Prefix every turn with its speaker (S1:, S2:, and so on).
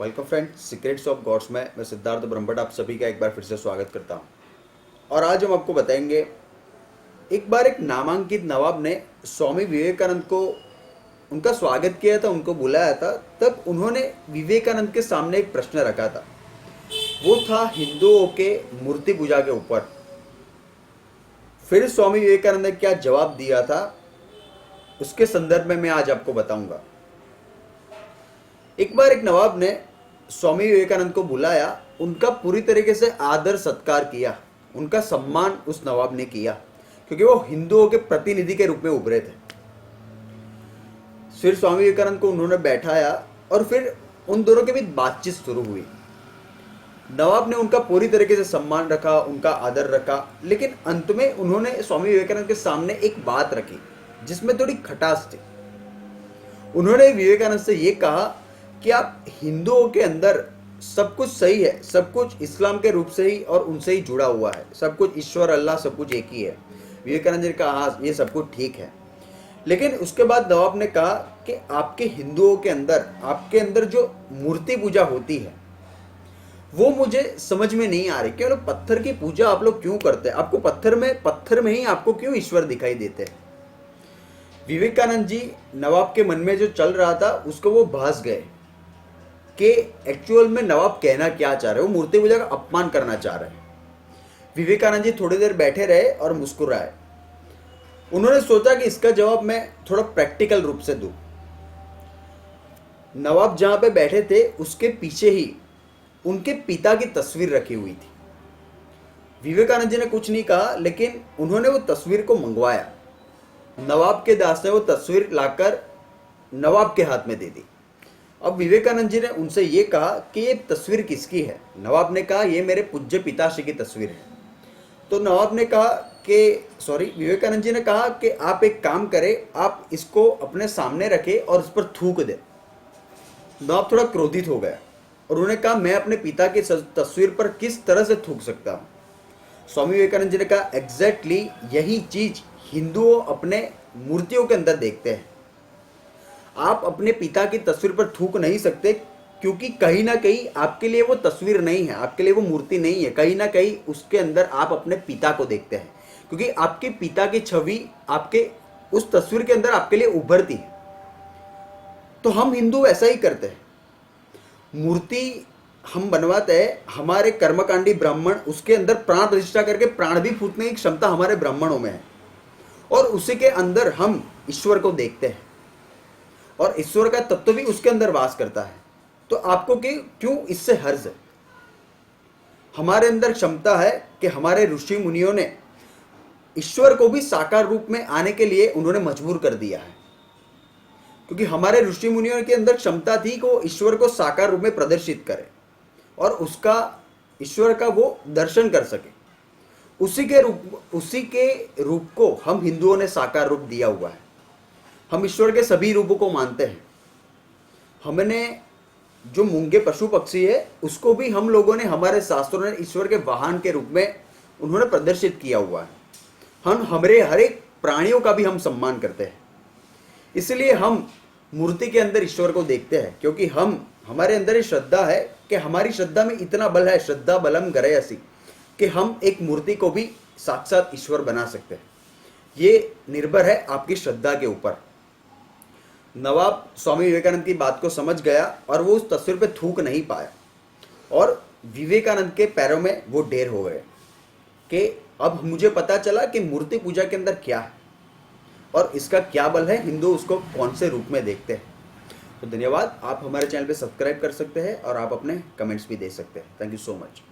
S1: Welcome friends, secrets of gods में मैं सिद्धार्थ ब्रह्मभट्ट आप सभी का एक बार फिर से स्वागत करता हूं। और आज हम आपको बताएंगे, एक बार एक नामांकित नवाब ने स्वामी विवेकानंद को उनका स्वागत किया था, उनको बुलाया था। तब उन्होंने विवेकानंद के सामने एक प्रश्न रखा था, वो था हिंदुओं के मूर्ति पूजा के ऊपर। फिर स्वामी विवेकानंद ने क्या जवाब दिया था, उसके संदर्भ में मैं आज आपको बताऊंगा। एक बार एक नवाब ने स्वामी विवेकानंद को बुलाया, उनका पूरी तरीके से आदर सत्कार किया, उनका सम्मान उस नवाब ने किया, क्योंकि वो हिंदुओं के प्रतिनिधि के रूप में उभरे थे। फिर स्वामी विवेकानंद को उन्होंने बैठाया और फिर उन दोनों के बीच बातचीत शुरू हुई। नवाब ने उनका पूरी तरीके से सम्मान रखा, उनका आदर रखा, लेकिन अंत में उन्होंने स्वामी विवेकानंद के सामने एक बात रखी जिसमें थोड़ी खटास थी। उन्होंने विवेकानंद से ये कहा कि आप हिंदुओं के अंदर सब कुछ सही है, सब कुछ इस्लाम के रूप से ही और उनसे ही जुड़ा हुआ है, सब कुछ ईश्वर अल्लाह सब कुछ एक ही है। विवेकानंद जी ने कहा हाँ ये सब कुछ ठीक है, लेकिन उसके बाद नवाब ने कहा कि आपके हिंदुओं के अंदर, आपके अंदर जो मूर्ति पूजा होती है वो मुझे समझ में नहीं आ रही। केवल पत्थर की पूजा आप लोग क्यों करते हैं? आपको पत्थर में ही आपको क्यों ईश्वर दिखाई देते हैं? विवेकानंद जी नवाब के मन में जो चल रहा था उसको वो भास गए कि एक्चुअल में नवाब कहना क्या चाह रहे हैं। वो मूर्ति पूजा का अपमान करना चाह रहे हैं। विवेकानंद जी थोड़ी देर बैठे रहे और मुस्कुराए। उन्होंने सोचा कि इसका जवाब मैं थोड़ा प्रैक्टिकल रूप से दूं। नवाब जहां पे बैठे थे उसके पीछे ही उनके पिता की तस्वीर रखी हुई थी। विवेकानंद जी ने कुछ नहीं कहा, लेकिन उन्होंने वो तस्वीर को मंगवाया। नवाब के दास ने वो तस्वीर लाकर नवाब के हाथ में दे दी। अब विवेकानंद जी ने उनसे ये कहा कि ये तस्वीर किसकी है? नवाब ने कहा ये मेरे पूज्य पिताश्री की तस्वीर है। तो नवाब ने कहा कि विवेकानंद जी ने कहा कि आप एक काम करें, आप इसको अपने सामने रखें और उस पर थूक दें। नवाब थोड़ा क्रोधित हो गया और उन्होंने कहा मैं अपने पिता की तस्वीर पर किस तरह से थूक सकता हूँ? स्वामी विवेकानंद जी ने कहा एग्जैक्टली यही चीज हिंदुओं अपने मूर्तियों के अंदर देखते हैं। आप अपने पिता की तस्वीर पर थूक नहीं सकते, क्योंकि कहीं ना कहीं आपके लिए वो तस्वीर नहीं है, आपके लिए वो मूर्ति नहीं है। कहीं ना कहीं उसके अंदर आप अपने पिता को देखते हैं, क्योंकि आपके पिता की छवि आपके उस तस्वीर के अंदर आपके लिए उभरती है। तो हम हिंदू ऐसा ही करते हैं। मूर्ति हम बनवाते हैं, हमारे कर्मकांडी ब्राह्मण उसके अंदर प्राण प्रतिष्ठा करके प्राण भी फूटने की क्षमता हमारे ब्राह्मणों में है, और उसी के अंदर हम ईश्वर को देखते हैं और ईश्वर का तत्व भी उसके अंदर वास करता है। तो आपको क्यों इससे हर्ज है? हमारे अंदर क्षमता है कि हमारे ऋषि मुनियों ने ईश्वर को भी साकार रूप में आने के लिए उन्होंने मजबूर कर दिया है, क्योंकि हमारे ऋषि मुनियों के अंदर क्षमता थी कि वो ईश्वर को साकार रूप में प्रदर्शित करे और उसका ईश्वर का वो दर्शन कर सके। उसी के रूप को हम हिंदुओं ने साकार रूप दिया हुआ है। हम ईश्वर के सभी रूपों को मानते हैं। हमने जो मूंगे पशु पक्षी है उसको भी हम लोगों ने, हमारे शास्त्रों ने ईश्वर के वाहन के रूप में उन्होंने प्रदर्शित किया हुआ है। हम हमारे हर एक प्राणियों का भी हम सम्मान करते हैं। इसलिए हम मूर्ति के अंदर ईश्वर को देखते हैं, क्योंकि हमारे अंदर ये श्रद्धा है कि हमारी श्रद्धा में इतना बल है, श्रद्धा बलम गरयसी, कि हम एक मूर्ति को भी साक्षात ईश्वर बना सकते हैं। ये निर्भर है आपकी श्रद्धा के ऊपर। नवाब स्वामी विवेकानंद की बात को समझ गया और वो उस तस्वीर पे थूक नहीं पाया, और विवेकानंद के पैरों में वो ढेर हो गए कि अब मुझे पता चला कि मूर्ति पूजा के अंदर क्या है और इसका क्या बल है, हिंदू उसको कौन से रूप में देखते हैं। तो धन्यवाद। आप हमारे चैनल पे सब्सक्राइब कर सकते हैं और आप अपने कमेंट्स भी दे सकते हैं। Thank you so much.